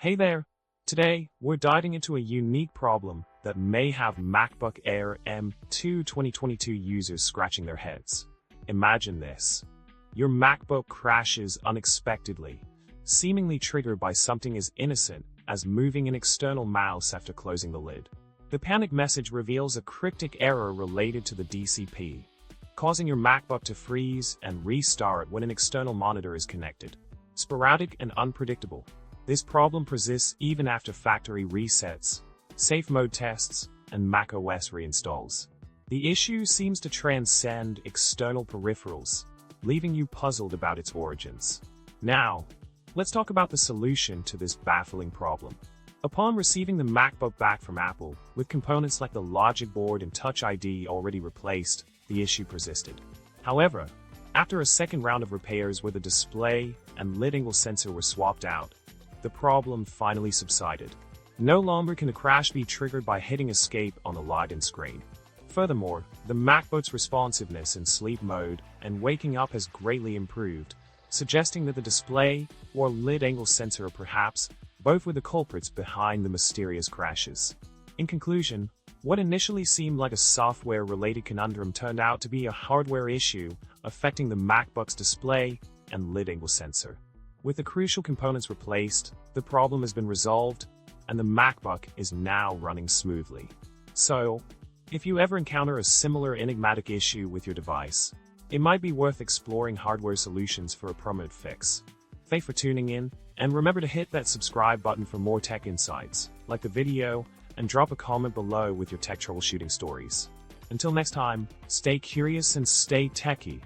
Hey there! Today, we're diving into a unique problem that may have MacBook Air M2 2022 users scratching their heads. Imagine this. Your MacBook crashes unexpectedly, seemingly triggered by something as innocent as moving an external mouse after closing the lid. The panic message reveals a cryptic error related to the DCP, causing your MacBook to freeze and restart when an external monitor is connected. Sporadic and unpredictable. This problem persists even after factory resets, safe mode tests, and macOS reinstalls. The issue seems to transcend external peripherals, leaving you puzzled about its origins. Now, let's talk about the solution to this baffling problem. Upon receiving the MacBook back from Apple, with components like the logic board and Touch ID already replaced, the issue persisted. However, after a second round of repairs where the display and lid angle sensor were swapped out, the problem finally subsided. No longer can a crash be triggered by hitting escape on the login screen. Furthermore, the MacBook's responsiveness in sleep mode and waking up has greatly improved, suggesting that the display or lid angle sensor are perhaps both were the culprits behind the mysterious crashes. In conclusion, what initially seemed like a software-related conundrum turned out to be a hardware issue affecting the MacBook's display and lid angle sensor. With the crucial components replaced, the problem has been resolved, and the MacBook is now running smoothly. So, if you ever encounter a similar enigmatic issue with your device, it might be worth exploring hardware solutions for a permanent fix. Thanks for tuning in, and remember to hit that subscribe button for more tech insights, like the video, and drop a comment below with your tech troubleshooting stories. Until next time, stay curious and stay techy.